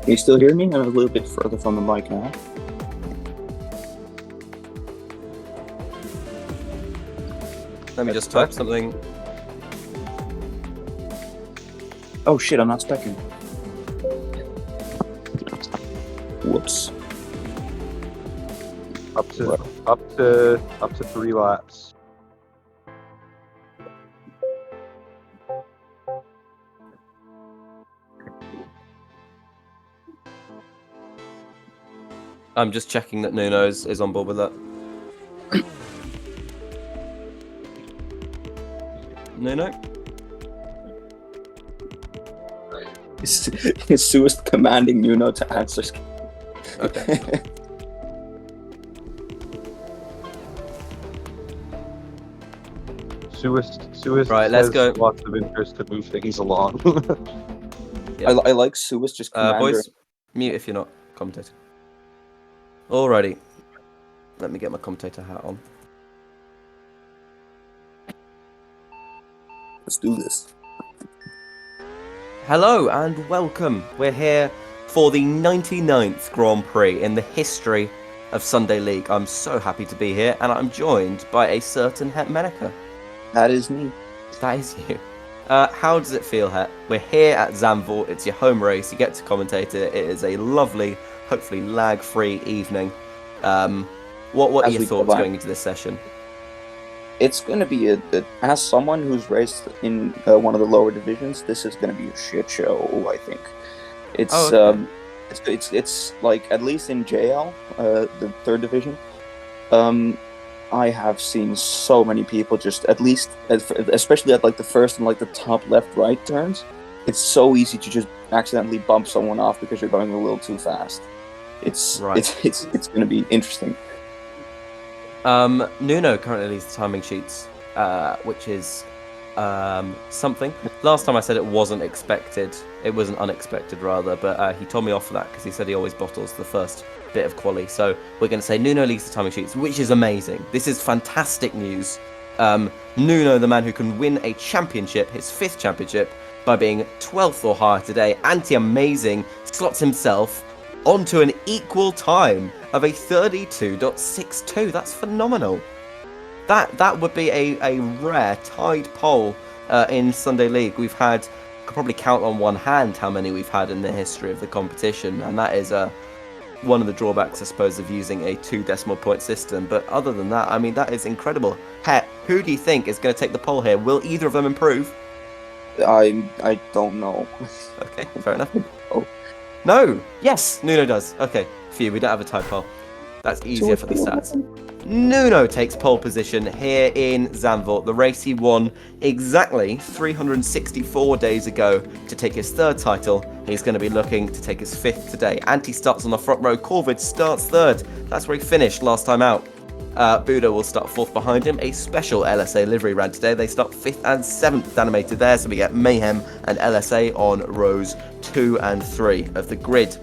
Can you still hear me? I'm a little bit further from the mic now. Let me just type something. Oh shit, I'm not stacking. Whoops. Up to 3 laps. I'm just checking that Nuno is on board with that. Nuno? Is Suis commanding Nuno to answer? Okay. Suis Right, let's has go. lots of interest to move things along. Yeah. I like Suis just commander. Boys, mute if you're not commentating. Alrighty. Let me get my commentator hat on. Let's do this. Hello and welcome. We're here for the 99th Grand Prix in the history of Sunday League. I'm so happy to be here, and I'm joined by a certain Het Meneke. That is me. That is you. How does it feel, Het? We're here at Zandvoort. It's your home race. You get to commentate it. It is a lovely, hopefully lag-free evening. What are your thoughts going into this session? It's going to be as someone who's raced in one of the lower divisions, this is going to be a shit show. I think it's it's like, at least in JL, the third division. I have seen so many people just, at least, especially at like the first and like the top left right turns. It's so easy to just accidentally bump someone off because you're going a little too fast. It's going to be interesting. Nuno currently leads the timing sheets, which is something. Last time I said it wasn't expected. It wasn't unexpected, rather, but he told me off for that because he said he always bottles the first bit of quali. So we're going to say Nuno leads the timing sheets, which is amazing. This is fantastic news. Nuno, the man who can win a championship, his 5th championship, by being 12th or higher today. Anti-amazing, slots himself onto an equal time of a 32.62. That's phenomenal. That would be a rare tied pole in Sunday League. We've had, I could probably count on one hand how many we've had in the history of the competition, and that is one of the drawbacks, I suppose, of using a 2 decimal point system. But other than that, I mean, that is incredible. Het, who do you think is going to take the pole here? Will either of them improve? I don't know. Okay, fair enough. Oh. No! Yes, Nuno does. Okay, phew, we don't have a tied pole. That's easier for the stats. Nuno takes pole position here in Zandvoort. The race he won exactly 364 days ago to take his 3rd title. He's going to be looking to take his 5th today. Antti starts on the front row. Corvid starts 3rd. That's where he finished last time out. Buda will start 4th behind him. A special LSA livery ran today. They start 5th and 7th animated there. So we get Mayhem and LSA on rows 2 and 3 of the grid.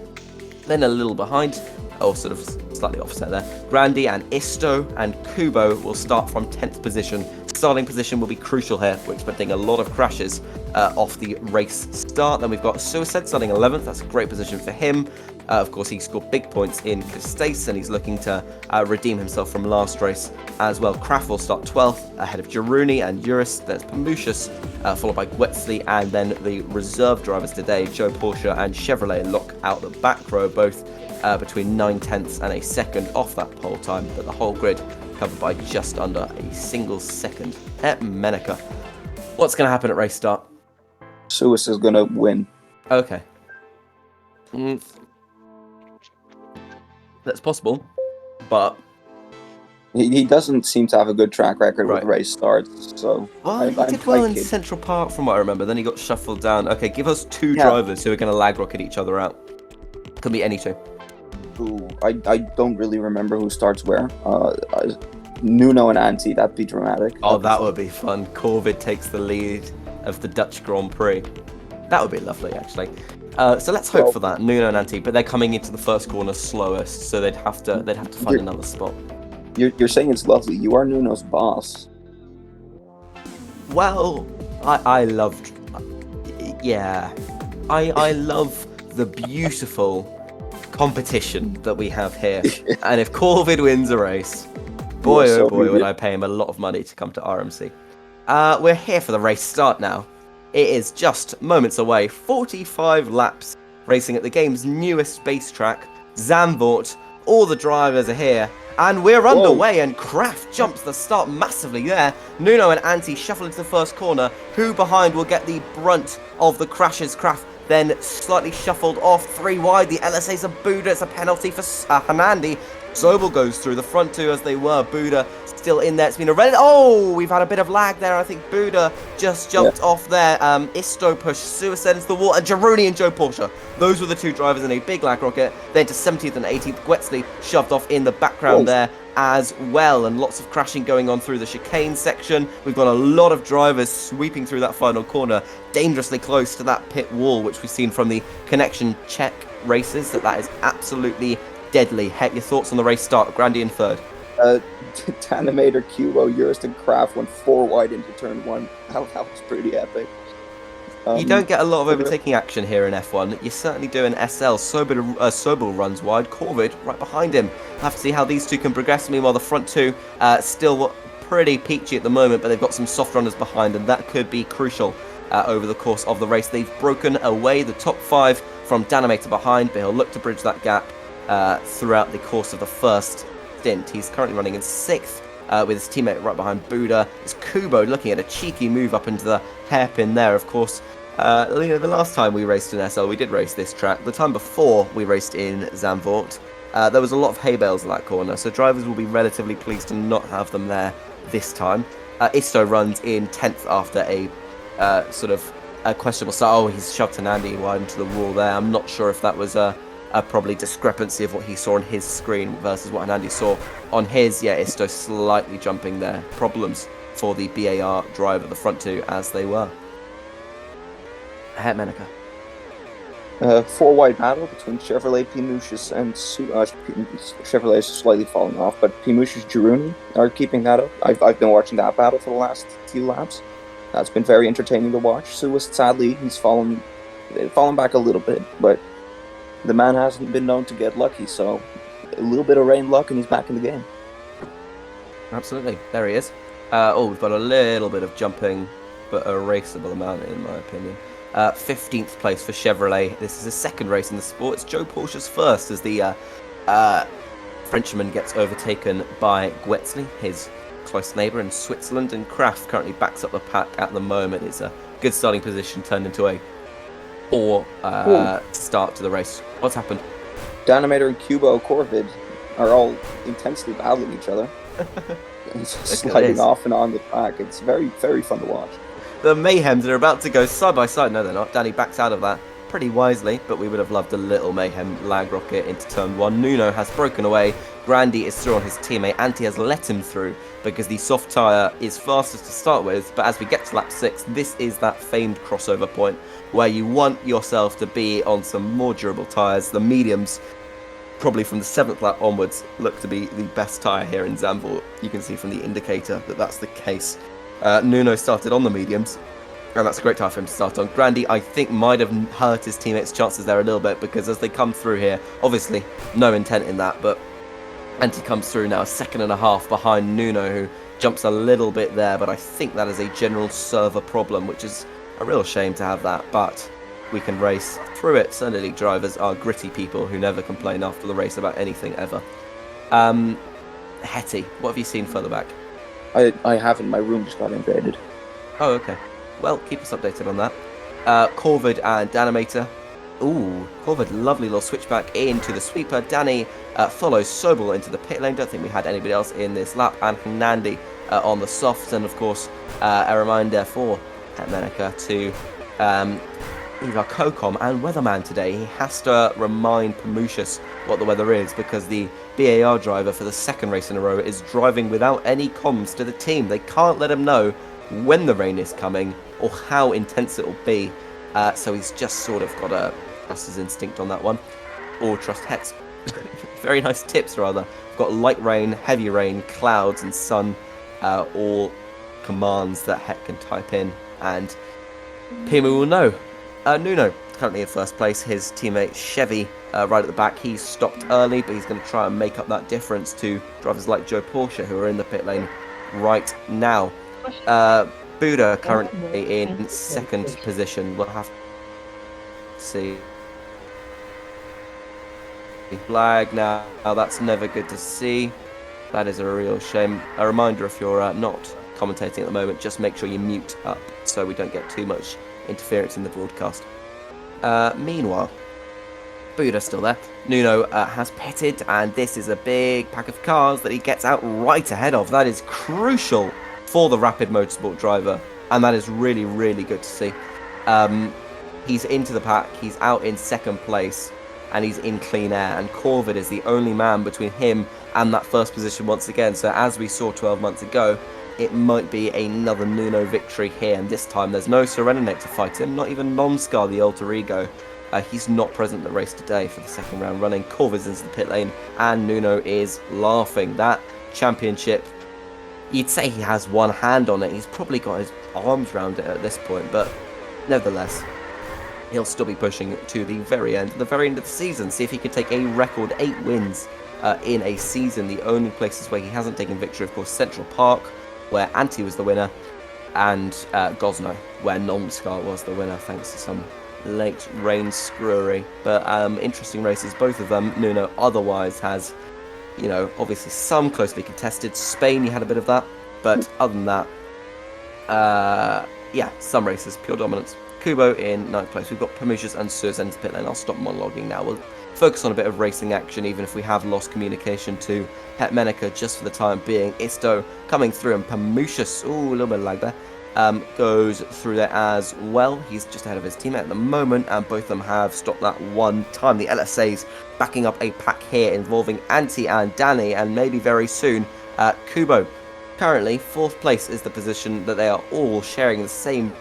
Then a little behind, sort of slightly offset there, Grandi and Isto and Kubo will start from 10th position. Starting position will be crucial here. We're expecting a lot of crashes off the race start. Then we've got Suicide starting 11th. That's a great position for him. Of course, he scored big points in Castace, and he's looking to redeem himself from last race as well. Kraft will start 12th ahead of Jaruni and Uris. There's Pamushus, followed by Gwetsley, and then the reserve drivers today, Joe Porsche and Chevrolet, lock out the back row, both between 9/10 and a second off that pole time, but the whole grid covered by just under a single second. Het Meneke, what's going to happen at race start? Suis is going to win. Okay. That's possible, but he doesn't seem to have a good track record with race starts. So he did well in Central Park, from what I remember. Then he got shuffled down. Okay, give us 2 drivers who are going to lag rocket each other out. Could be any 2. Ooh, I don't really remember who starts where. Nuno and Antti, that'd be dramatic. Oh, that would be fun. Corvid takes the lead of the Dutch Grand Prix. That would be lovely, actually. So let's hope for that, Nuno and Antti. But they're coming into the first corner slowest, so they'd have to find another spot. You're saying it's lovely. You are Nuno's boss. Well, I loved. Yeah, I love the beautiful competition that we have here. And if Corvid wins a race, boy, oh boy, would I pay him a lot of money to come to RMC. We're here for the race start now. It is just moments away, 45 laps, racing at the game's newest space track, Zandvoort. All the drivers are here, and we're underway, and Kraft jumps the start massively there. Nuno and Antti shuffle into the first corner. Who behind will get the brunt of the crashes? Kraft then slightly shuffled off, 3 wide. The LSA's a Buda, it's a penalty for Hernandi. Sobel goes through the front two as they were. Buda still in there. It's been a red. Oh, we've had a bit of lag there. I think Buda just jumped off there. Isto pushed Suicide into the wall. And Girouni and Joe Porsche. Those were the two drivers in a big lag rocket. Then to 17th and 18th, Guetzli shoved off in the background there as well. And lots of crashing going on through the chicane section. We've got a lot of drivers sweeping through that final corner, dangerously close to that pit wall, which we've seen from the connection check races. That is absolutely deadly. Heck, your thoughts on the race start? Grandy in third. Tanimator, Cubo, Eurist, and Kraft went 4 wide into turn 1. That was pretty epic. You don't get a lot of overtaking action here in F1. You certainly do in SL. Sobel runs wide. Corvid right behind him. We'll have to see how these two can progress. Meanwhile, the front two still pretty peachy at the moment, but they've got some soft runners behind, and that could be crucial over the course of the race. They've broken away the top 5 from Danimator behind, but he'll look to bridge that gap throughout the course of the first stint. He's currently running in 6th with his teammate right behind Buda. It's Kubo looking at a cheeky move up into the hairpin there, of course. The last time we raced in SL, we did race this track. The time before we raced in Zandvoort, there was a lot of hay bales in that corner, so drivers will be relatively pleased to not have them there this time. Isto runs in 10th after a sort of a questionable start. Oh, he's shoved Hernandi wide into the wall there. I'm not sure if that was a probably discrepancy of what he saw on his screen versus what Hernandi saw on his. Yeah, Isto slightly jumping there. Problems for the BAR driver, the front two, as they were. Hetmanica. 4 wide battle between Chevrolet, Pimushis, and Chevrolet is slightly falling off, but Pimushis, Girouni are keeping that up. I've been watching that battle for the last few laps. That's been very entertaining to watch. Suis, sadly, he's fallen back a little bit, but the man hasn't been known to get lucky, so a little bit of rain luck and he's back in the game. Absolutely. There he is. We've got a little bit of jumping, but a raceable amount in my opinion. 15th place for Chevrolet. This is his second race in the sport. It's Joe Porsche's first as the Frenchman gets overtaken by Guetzli, his close neighbour in Switzerland, and Kraft currently backs up the pack at the moment. It's a good starting position turned into a poor start to the race. What's happened? Danimator and Cubo Corvid are all intensely battling each other. Sliding off and on the track. It's very, very fun to watch. The Mayhems are about to go side by side. No, they're not. Danny backs out of that pretty wisely, but we would have loved a little Mayhem lag rocket into turn 1. Nuno has broken away. Grandy is through on his teammate. Antti has let him through because the soft tyre is fastest to start with, but as we get to lap 6, this is that famed crossover point where you want yourself to be on some more durable tyres. The mediums, probably from the 7th lap onwards, look to be the best tyre here in Zandvoort. You can see from the indicator that that's the case. Nuno started on the mediums, and that's a great tyre for him to start on. Grandy, I think, might have hurt his teammates' chances there a little bit, because as they come through here, obviously no intent in that, but Antti comes through now, 2.5 behind Nuno, who jumps a little bit there, but I think that is a general server problem, which is a real shame to have that, but we can race through it. Sunday League drivers are gritty people who never complain after the race about anything ever. Hetty, what have you seen further back? I haven't. My room just got invaded. Oh, okay. Well, keep us updated on that. Corvid and Danimator. Ooh, Corvid, lovely little switchback into the sweeper. Danny follows Sobel into the pit lane. Don't think we had anybody else in this lap. And Hernandi on the softs. And, of course, a reminder for Hetmanica to he's our co-com and weatherman today. He has to remind Pamushis what the weather is, because the BAR driver for the second race in a row is driving without any comms to the team. They can't let him know when the rain is coming or how intense it will be. So he's just sort of got to trust his instinct on that one, or trust Het's very nice tips rather. We've got light rain, heavy rain, clouds and sun, all commands that Het can type in, and Pimu will know. Nuno, currently in first place. His teammate Chevy right at the back. He's stopped early, but he's going to try and make up that difference to drivers like Joe Porsche, who are in the pit lane right now. Buda currently in second position. We'll have to see. Flag now. That's never good to see. That is a real shame. A reminder, if you're not commentating at the moment, just make sure you mute up so we don't get too much interference in the broadcast. Meanwhile, Buda's still there. Nuno has pitted, and this is a big pack of cars that he gets out right ahead of. That is crucial for the Rapid Motorsport driver, and that is really, really good to see. He's into the pack, he's out in second place, and he's in clean air, and Corvid is the only man between him and that first position once again. So as we saw 12 months ago, it might be another Nuno victory here, and this time there's no Sereninic to fight him, not even Nonscar, the alter ego. He's not present at the race today for the second round running. Corvid's into the pit lane, and Nuno is laughing. That championship, you'd say he has one hand on it. He's probably got his arms around it at this point, but nevertheless, he'll still be pushing to the very end of the season. See if he can take a record 8 wins in a season. The only places where he hasn't taken victory, of course, Central Park, where Antti was the winner, and Gosno, where Nonscar was the winner, thanks to some late rain screwery. But interesting races, both of them. Nuno otherwise has, obviously some closely contested. Spain, you had a bit of that, but other than that, yeah, some races, pure dominance. Kubo in 9th place. We've got Pamushas and Suez into pit lane. I'll stop monologuing now. We'll focus on a bit of racing action, even if we have lost communication to Hetmenica just for the time being. Isto coming through, and Pamushas, ooh, a little bit of lag there, goes through there as well. He's just ahead of his teammate at the moment, and both of them have stopped that one time. The LSA's backing up a pack here involving Antti and Danny, and maybe very soon Kubo. Currently, 4th place is the position that they are all sharing the same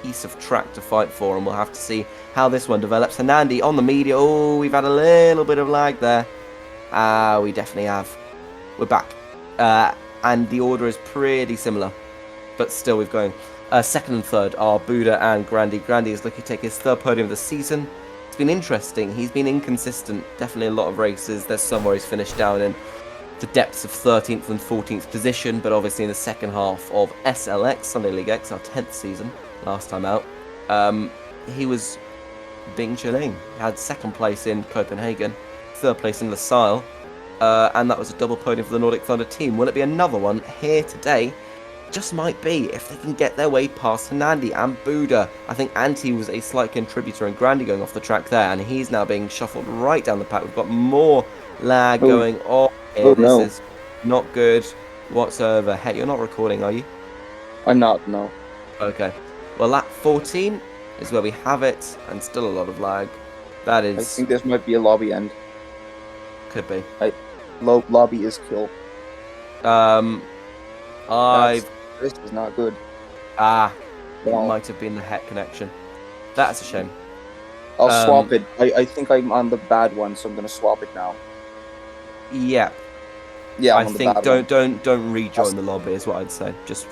piece of track to fight for, and we'll have to see how this one develops. Hernandi on the media. Oh, we've had a little bit of lag there. We definitely have. We're back. And the order is pretty similar, but still we've going. Second and third are Buda and Grandi. Grandi is looking to take his 3rd podium of the season. It's been interesting. He's been inconsistent. Definitely a lot of races. There's some where he's finished down in the depths of 13th and 14th position, but obviously in the second half of SLX, Sunday League X, our 10th season, last time out, he was being chilling. Had 2nd place in Copenhagen, 3rd place in Lusail, and that was a double podium for the Nordic Thunder team. Will it be another one here today? Just might be, if they can get their way past Hernandi and Buda. I think Antti was a slight contributor, and Grandi going off the track there, and he's now being shuffled right down the pack. We've got more lag going on here. This is not good whatsoever. Hey, you're not recording, are you? I'm not, no. Okay. Well, lap 14 is where we have it, and still a lot of lag. That is... I think this might be a lobby end. Could be. Lobby is kill. This is not good. It might have been the head connection. That's a shame. I'll swap it. I think I'm on the bad one, so I'm going to swap it now. Yeah. Yeah, I think don't rejoin the lobby is what I'd say. Just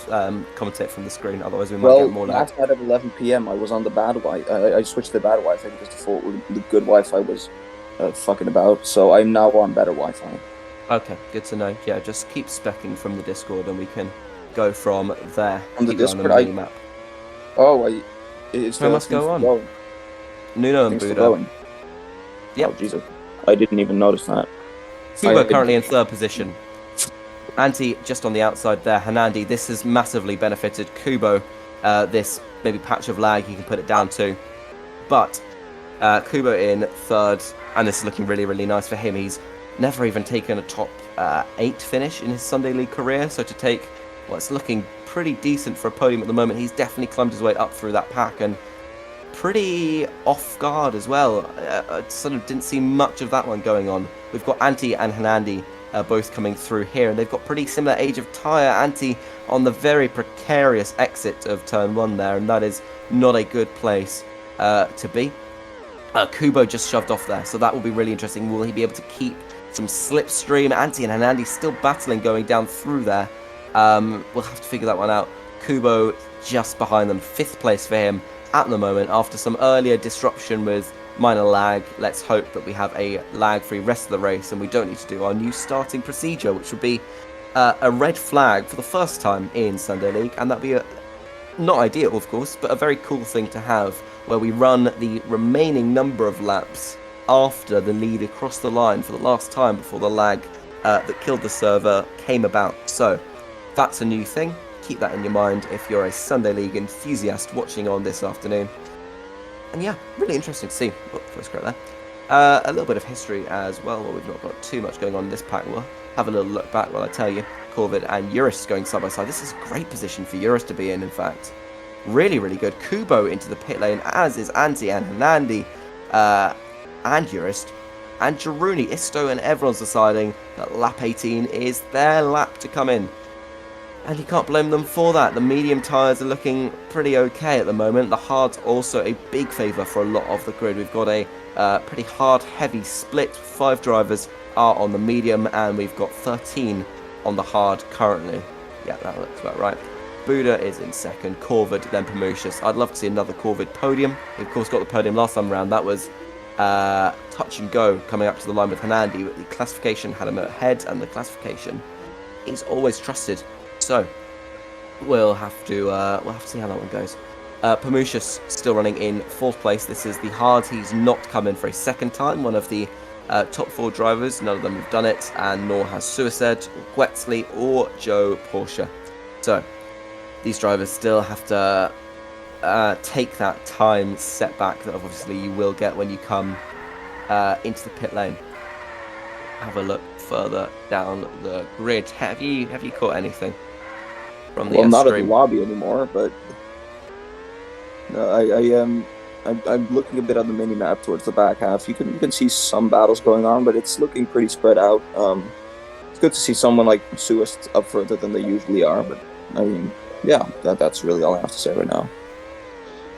commentate from the screen, otherwise we might get more lag. Last night at 11 PM, I was on the bad Wi-Fi. I switched to the bad Wi-Fi because the good Wi-Fi was fucking about. So I'm now on better Wi-Fi. Okay, good to know. Yeah, just keep specking from the Discord, and we can go from there. On the Discord, map. It's so must go on. Going. Nuno and Buda. Yep. Oh Jesus, I didn't even notice that. Kubo currently in 3rd position. Antti just on the outside there. Hernandi, this has massively benefited Kubo. This maybe patch of lag you can put it down to. But Kubo in 3rd, and this is looking really, really nice for him. He's never even taken a top 8 finish in his Sunday League career. So to take, well, it's looking pretty decent for a podium at the moment. He's definitely climbed his way up through that pack, and pretty off guard as well. I sort of didn't see much of that one going on. We've got Antti and Hernandi both coming through here, and they've got pretty similar age of tyre. Antti on the very precarious exit of turn 1 there, and that is not a good place to be. Kubo just shoved off there, so that will be really interesting. Will he be able to keep some slipstream? Antti and Hernandi still battling going down through there. We'll have to figure that one out. Kubo just behind them, 5th place for him. at the moment, after some earlier disruption with minor lag, let's hope that we have a lag-free rest of the race and we don't need to do our new starting procedure, which would be a red flag for the first time in Sunday League, and that'd be not ideal, of course, but a very cool thing to have, where we run the remaining number of laps after the lead across the line for the last time before the lag that killed the server came about. So that's a new thing. Keep that in your mind if you're a Sunday League enthusiast watching on this afternoon. And yeah, really interesting to see. Oh, first correct there. A little bit of history as well. Well, we've not got too much going on in this pack. We'll have a little look back while I tell you. Corvid and Eurus going side by side. This is a great position for Eurus to be in fact. Really, really good. Kubo into the pit lane, as is Anti and Hanandi, and Eurus. And Jaruni, Isto, and everyone's deciding that lap 18 is their lap to come in. And you can't blame them for that. The medium tyres are looking pretty okay at the moment. The hard's also a big favour for a lot of the grid. We've got a pretty hard, heavy split. 5 drivers are on the medium, and we've got 13 on the hard currently. Yeah, that looks about right. Buda is in second, Corvid, then Promotius. I'd love to see another Corvid podium. We, of course, got the podium last time around. That was touch and go coming up to the line with Hanandi, but the classification had him ahead, and the classification is always trusted. So we'll have to see how that one goes. Promotius still running in 4th place. This is the hard. He's not come in for a second time. One of the top 4 drivers. None of them have done it, and nor has Suicide, Wetzley, or Joe Porsche. So these drivers still have to take that time setback that obviously you will get when you come into the pit lane. Have a look further down the grid. Have you caught anything from the not at the stream? lobby anymore, but I'm looking a bit on the mini map towards the back half. You can see some battles going on, but it's looking pretty spread out. It's good to see someone like Suist up further than they usually are, but I mean, yeah, that's really all I have to say right now.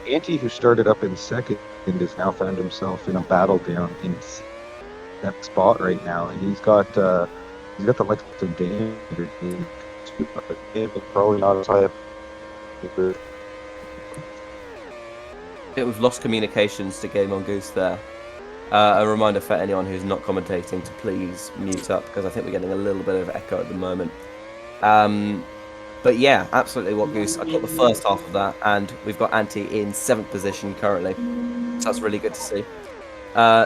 Anti, who started up in second, has now found himself in a battle down in that spot right now, and he's got the likes of danger. Probably not as high up. We've lost communications to Game on Goose there. A reminder for anyone who's not commentating to please mute up, because I think we're getting a little bit of echo at the moment. But yeah, absolutely what Goose. I got the first half of that, and we've got Anti in 7th position currently. So that's really good to see.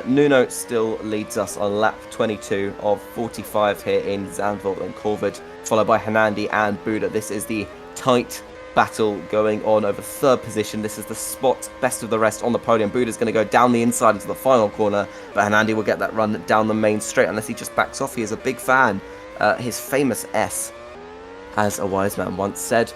Nuno still leads us on lap 22 of 45 here in Zandvoort and Corvid, followed by Hanandi and Buda. This is the tight battle going on over 3rd position. This is the spot best of the rest on the podium. Buda's going to go down the inside into the final corner, but Hanandi will get that run down the main straight unless he just backs off. He is a big fan. His famous S, as a wise man once said.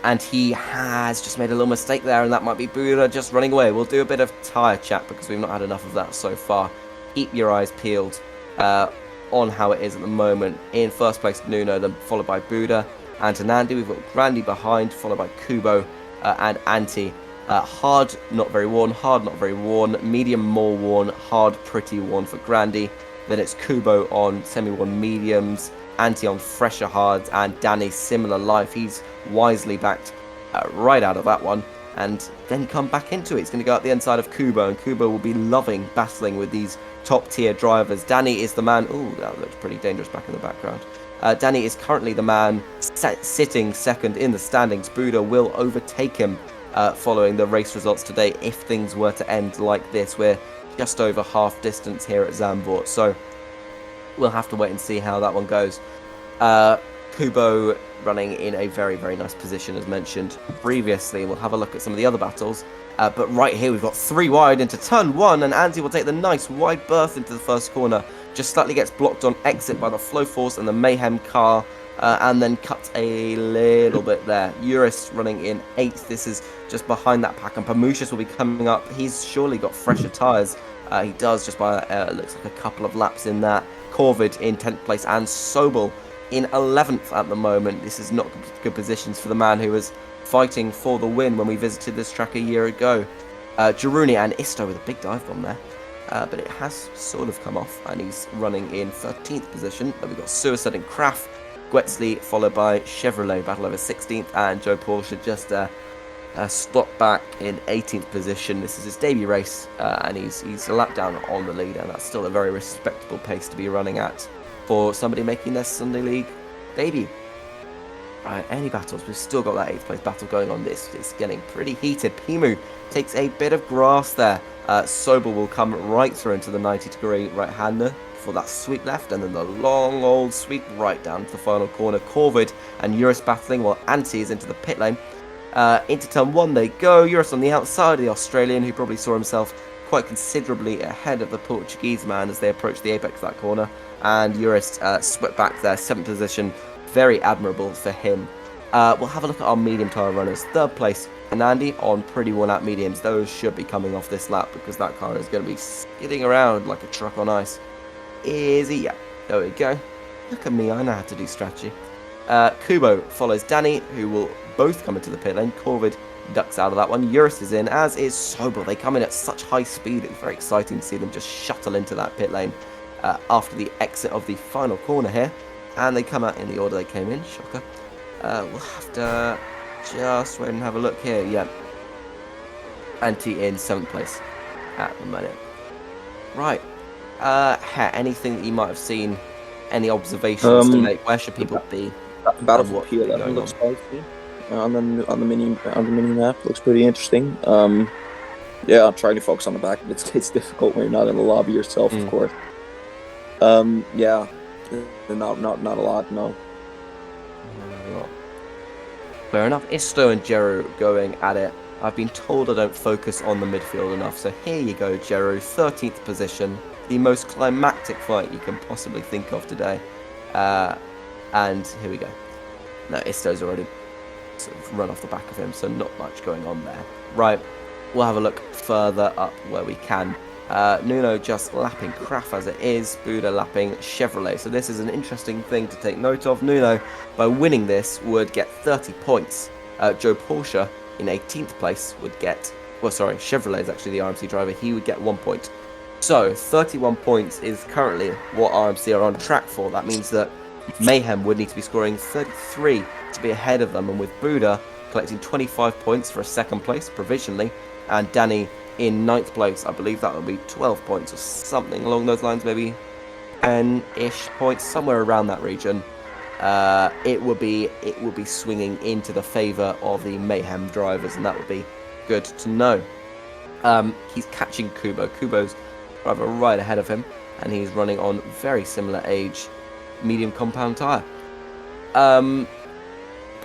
And he has just made a little mistake there, and that might be Buda just running away. We'll do a bit of tyre chat because we've not had enough of that so far. Keep your eyes peeled on how it is at the moment. In 1st place, Nuno, then followed by Buda and Hanandi. We've got Grandi behind, followed by Kubo and Anti. Hard, not very worn. Hard, not very worn. Medium, more worn. Hard, pretty worn for Grandi. Then it's Kubo on semi-worn mediums. Anti on fresher hards, and Danny similar life. He's wisely backed right out of that one, and then come back into it. He's going to go out the inside of Kubo, and Kubo will be loving battling with these top tier drivers. Danny is the man. Ooh, that looks pretty dangerous back in the background. Danny is currently the man sitting second in the standings. Buda will overtake him following the race results today if things were to end like this. We're just over half distance here at Zandvoort, so we'll have to wait and see how that one goes. Kubo running in a very, very nice position, as mentioned previously. We'll have a look at some of the other battles. But right here, we've got 3 wide into turn 1, and Anti will take the nice wide berth into the first corner. Just slightly gets blocked on exit by the Flow Force and the Mayhem car, and then cuts a little bit there. Eurus running in 8th. This is just behind that pack, and Pamushis will be coming up. He's surely got fresher tyres. He does, just by, looks like a couple of laps in that. Corvid in 10th place, and Sobel in 11th at the moment. This is not good positions for the man who was fighting for the win when we visited this track a year ago. Jaruni and Isto with a big dive bomb there. But it has sort of come off, and he's running in 13th position. Then we've got Suicide and Kraft, Gwetzley followed by Chevrolet, battle over 16th, and Joe Porsche just Slot back in 18th position. This is his debut race, and he's a lap down on the lead, and that's still a very respectable pace to be running at for somebody making their Sunday League debut. Right, any battles? We've still got that 8th place battle going on. This is getting pretty heated. Pimu takes a bit of grass there. Sobel will come right through into the 90-degree right-hander for that sweep left, and then the long old sweep right down to the final corner. Corvid and Eurus battling while Anti is into the pit lane. Into turn 1 they go. Eurus on the outside of the Australian, who probably saw himself quite considerably ahead of the Portuguese man as they approached the apex of that corner. And Eurus swept back there, 7th position. Very admirable for him. We'll have a look at our medium tyre runners. 3rd place, Andy on pretty worn out mediums. Those should be coming off this lap because that car is going to be skidding around like a truck on ice. Is he? Yeah, there we go. Look at me, I know how to do strategy. Kubo follows Danny, who will both come into the pit lane. Corvid ducks out of that one. Eurus is in, as is Sobel. They come in at such high speed. It's very exciting to see them just shuttle into that pit lane after the exit of the final corner here. And they come out in the order they came in. Shocker. We'll have to just wait and have a look here. Yeah. Anti in 7th place at the minute. Right. Anything that you might have seen? Any observations to make? Where should people be? Battlefield P11 looks spicy on the mini map. Looks pretty interesting. Yeah, I'm trying to focus on the back, but it's difficult when you're not in the lobby yourself, of course. Yeah. Not a lot, no. Fair enough. Isto and Jeru going at it. I've been told I don't focus on the midfield enough, so here you go, Jeru. 13th position. The most climactic fight you can possibly think of today. And here we go. No, Isto's already sort of run off the back of him, so not much going on there. Right, we'll have a look further up where we can. Nuno just lapping Kraft as it is, Buda lapping Chevrolet. So this is an interesting thing to take note of. Nuno, by winning this, would get 30 points. Joe Porsche in 18th place would get... Well, sorry, Chevrolet is actually the RMC driver. He would get 1 point. So 31 points is currently what RMC are on track for. That means that Mayhem would need to be scoring 33 to be ahead of them. And with Buda collecting 25 points for a 2nd place provisionally, and Danny in 9th place, I believe that would be 12 points or something along those lines, maybe 10-ish points, somewhere around that region. It would be swinging into the favour of the Mayhem drivers, and that would be good to know. He's catching Kubo. Kubo's driver right ahead of him, and he's running on very similar age medium compound tyre.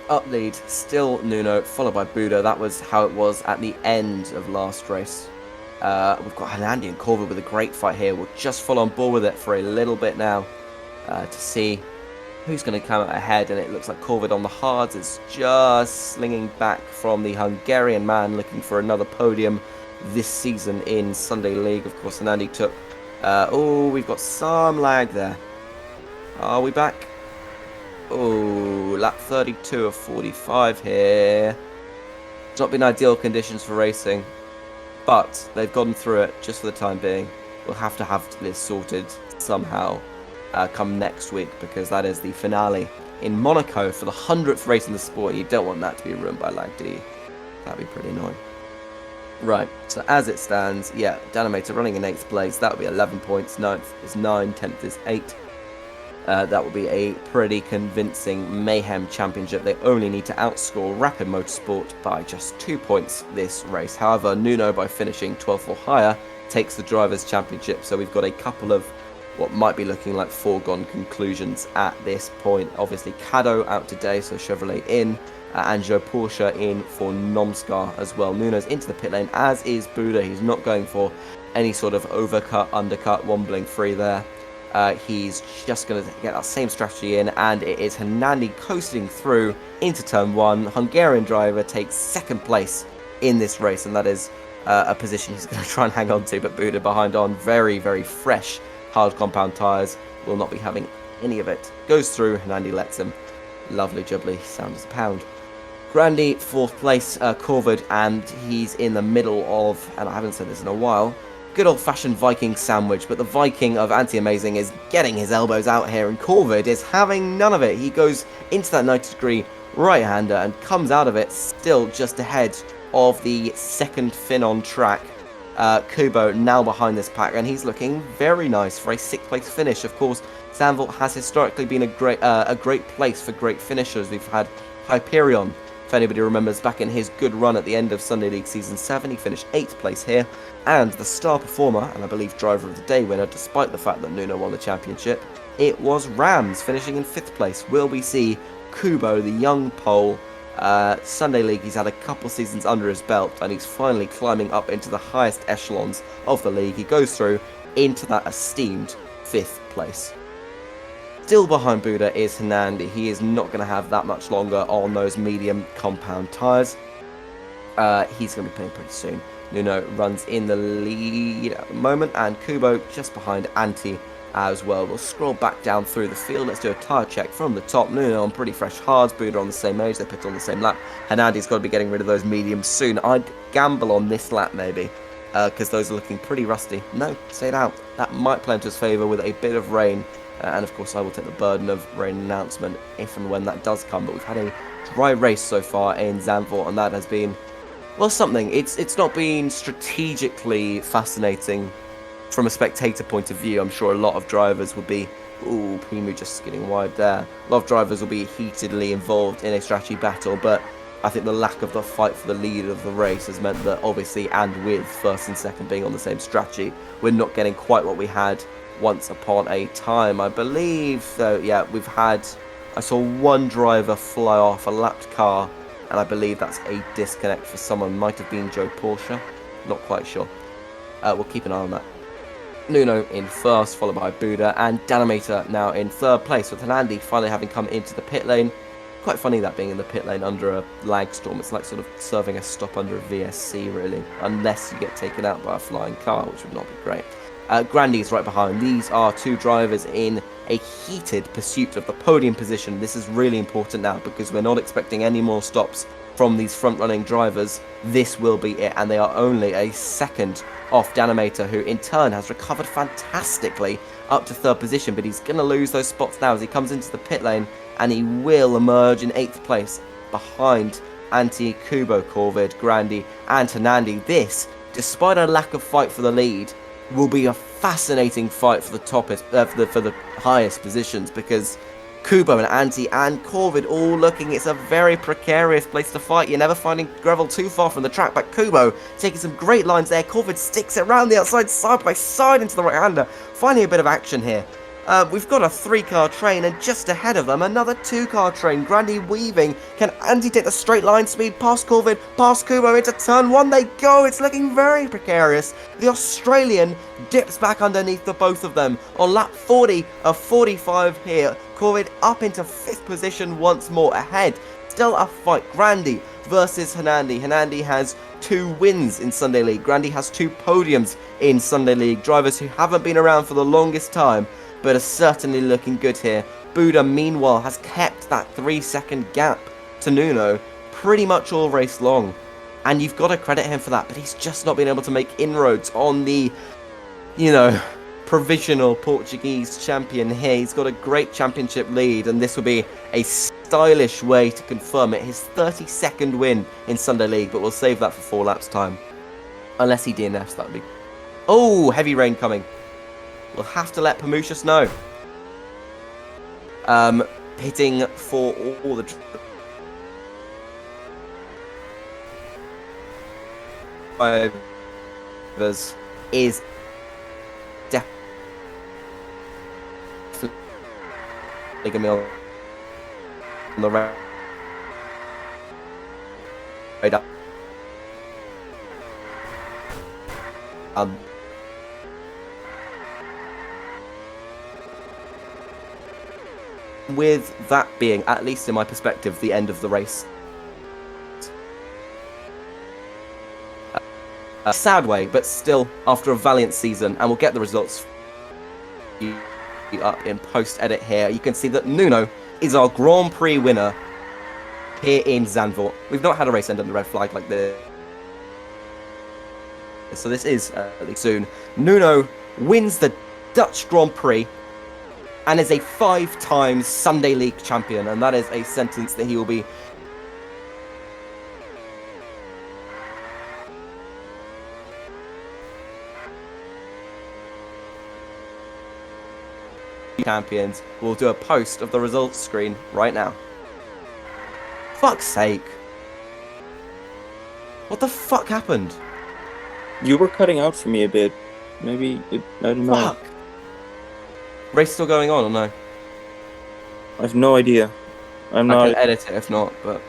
Up lead, still Nuno, followed by Buda. That was how it was at the end of last race. We've got Hanandi and Corvid with a great fight here. We'll just follow on board with it for a little bit now to see who's going to come out ahead. And it looks like Corvid on the hards is just slinging back from the Hungarian man looking for another podium this season in Sunday League. Of course, Hanandi took... oh, we've got some lag there. Are we back? Oh, lap 32 of 45 here. It's not been ideal conditions for racing, but they've gotten through it just for the time being. We'll have to have this sorted somehow come next week, because that is the finale in Monaco for the 100th race in the sport. You don't want that to be ruined by lag, do you? That'd be pretty annoying. Right, so as it stands, yeah, Danimator running in 8th place. That would be 11 points. 9th is 9, 10th is 8. That will be a pretty convincing Mayhem championship. They only need to outscore Rapid Motorsport by just 2 points this race. However, Nuno, by finishing 12th or higher, takes the Drivers' Championship. So we've got a couple of what might be looking like foregone conclusions at this point. Obviously, Caddo out today, so Chevrolet in, and Joe Porsche in for Nomskar as well. Nuno's into the pit lane, as is Buda. He's not going for any sort of overcut, undercut, wobbling free there. He's just going to get that same strategy in, and it is Hernandi coasting through into turn 1. Hungarian driver takes 2nd place in this race, and that is a position he's going to try and hang on to, but Buda behind on very, very fresh hard compound tyres, will not be having any of it. Goes through, Hernandi lets him. Lovely jubbly, sounds a pound. Grandy, 4th place, Corvid, and he's in the middle of, and I haven't said this in a while, good old-fashioned Viking sandwich, but the Viking of Anti-Amazing is getting his elbows out here, and Corvid is having none of it. He goes into that 90-degree right-hander and comes out of it still just ahead of the second Finn on track. Kubo now behind this pack, and he's looking very nice for a 6th place finish. Of course, Zandvoort has historically been a great place for great finishers. We've had Hyperion, if anybody remembers, back in his good run at the end of Sunday League Season 7, he finished 8th place here, and the star performer, and I believe driver of the day winner, despite the fact that Nuno won the championship, it was Rams, finishing in 5th place. Will we see Kubo, the young Pole? Sunday League, he's had a couple seasons under his belt, and he's finally climbing up into the highest echelons of the league. He goes through into that esteemed 5th place. Still behind Buda is Hernandi. He is not going to have that much longer on those medium compound tyres. He's going to be playing pretty soon. Nuno runs in the lead at the moment, and Kubo just behind Antti as well. We'll scroll back down through the field. Let's do a tyre check from the top. Nuno on pretty fresh hards. Buda on the same age. They pit on the same lap. Hernandi's got to be getting rid of those mediums soon. I'd gamble on this lap maybe, because those are looking pretty rusty. No, say it out. That might play into his favour with a bit of rain. And of course I will take the burden of rain announcement if and when that does come. But we've had a dry race so far in Zandvoort, and that has been, well, something. It's not been strategically fascinating from a spectator point of view. I'm sure a lot of drivers would be, ooh, Primu just skidding wide there. A lot of drivers will be heatedly involved in a strategy battle, but I think the lack of the fight for the lead of the race has meant that obviously, and with first and second being on the same strategy, we're not getting quite what we had once upon a time. I believe, though, yeah, I saw one driver fly off a lapped car, and I believe that's a disconnect for someone. Might have been Joe Porsche, not quite sure. We'll keep an eye on that. Nuno in first, followed by Buda, and Danimator now in 3rd place, with Hernandi finally having come into the pit lane. Quite funny that being in the pit lane under a lag storm. It's like sort of serving a stop under a VSC, really, unless you get taken out by a flying car, which would not be great. Grandy is right behind. These are 2 drivers in a heated pursuit of the podium position. This is really important now, because we're not expecting any more stops from these front-running drivers. This will be it, and they are only a second off Danimator, who in turn has recovered fantastically up to 3rd position, but he's going to lose those spots now as he comes into the pit lane, and he will emerge in 8th place behind Antti, Kubo, Corvid, Grandy and Hernandi. This, despite a lack of fight for the lead, will be a fascinating fight for the for the highest positions, because Kubo and Antti and Corvid all looking, it's a very precarious place to fight. You're never finding gravel too far from the track, but Kubo taking some great lines there. Corvid sticks it around the outside, side by side into the right-hander. Finding a bit of action here. We've got a 3-car train, and just ahead of them, another 2-car train. Grandy weaving. Can Antti take the straight line speed past Corvid, past Kubo, into turn 1 they go. It's looking very precarious. The Australian dips back underneath the both of them on lap 40 of 45 here. Corvid up into 5th position once more ahead. Still a fight. Grandy versus Hernandi. Hernandi has 2 wins in Sunday League. Grandy has 2 podiums in Sunday League. Drivers who haven't been around for the longest time, but are certainly looking good here. Buda, meanwhile, has kept that 3-second gap to Nuno pretty much all race long. And you've got to credit him for that, but he's just not been able to make inroads on the, provisional Portuguese champion here. He's got a great championship lead, and this will be a stylish way to confirm it. His 32nd win in Sunday League, but we'll save that for 4 laps time. Unless he DNFs, that would be... Oh, heavy rain coming. We'll have to let Pamushas know. Pitting for all the drivers is definitely going to be on the radar. With that being, at least in my perspective, the end of the race. A sad way, but still, after a valiant season, and we'll get the results up in post-edit here. You can see that Nuno is our Grand Prix winner here in Zandvoort. We've not had a race end on the red flag like this, so this is soon. Nuno wins the Dutch Grand Prix and is a 5-time Sunday League champion, and that is a sentence that he will be champions. We'll do a post of the results screen right now. Fuck's sake. What the fuck happened? You were cutting out for me a bit. Maybe I don't know. Fuck. Race still going on or no? I have no idea. I'm I not. can edit it if not, but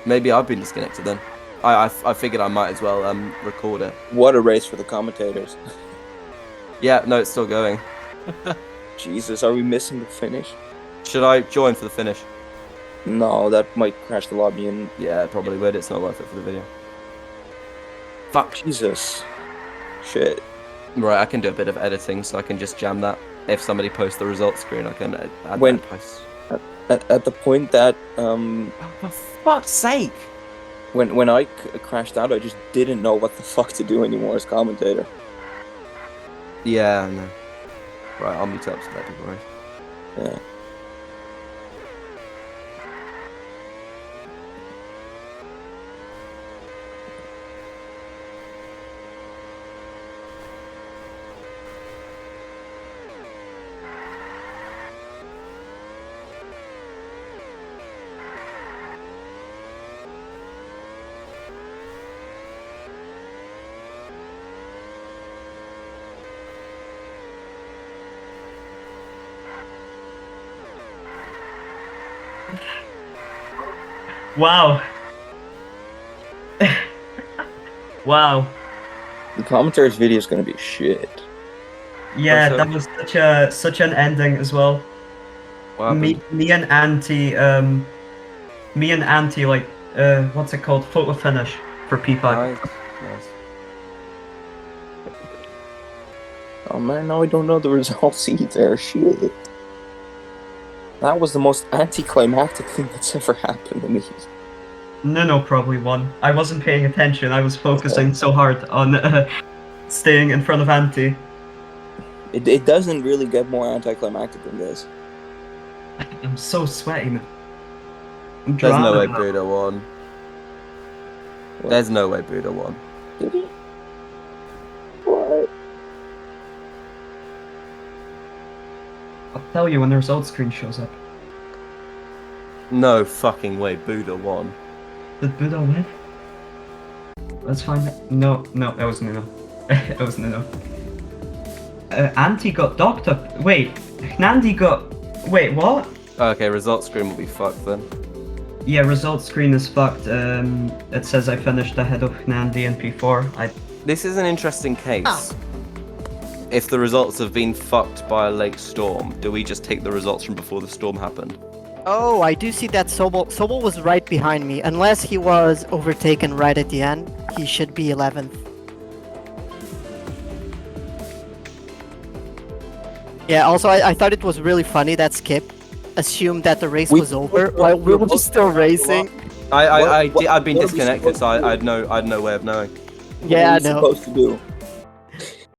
maybe I've been disconnected then. I figured I might as well record it. What a race for the commentators. Yeah, no, it's still going. Jesus, are we missing the finish? Should I join for the finish? No, that might crash the lobby and... Yeah, it probably would. It's not worth it for the video. Fuck. Jesus. Shit. Right, I can do a bit of editing, so I can just jam that. If somebody posts the results screen, I can add When- that post. At the point that, Oh, for fuck's sake! when I crashed out, I just didn't know what the fuck to do anymore as commentator. Yeah, no. Right, I'll mute up so that people right. Yeah. Wow. Wow. The commentator's video is gonna be shit. Yeah, So- that was such an ending as well. What happened? Me and Auntie like what's it called? Photo finish for P5. Nice. Nice. Oh man, now I don't know the results either. Shit. That was the most anticlimactic thing that's ever happened to me. No, probably won. I wasn't paying attention. I was focusing so hard on staying in front of Auntie. It doesn't really get more anticlimactic than this. I'm so sweaty, man. I'm There's no way drowning. Buddha won. What? There's no way Buddha won. Did he? What? I'll tell you when the results screen shows up. No fucking way Buddha won. Did Buddha win? Let's find it. No, that was Nuno. It was Nuno. Auntie got docked up. Wait, Nandi got. Wait, what? Okay, results screen will be fucked then. Yeah, results screen is fucked. It says I finished ahead of Nandi in P4. This is an interesting case. If the results have been fucked by a late storm, do we just take the results from before the storm happened? Oh, I do see that Sobol was right behind me. Unless he was overtaken right at the end, he should be 11th. Yeah, also I thought it was really funny that Skip assumed that the race was over while we were still racing. I've been what are we disconnected, supposed so to do? I'd no way of knowing. What Yeah, are I we know. supposed to do?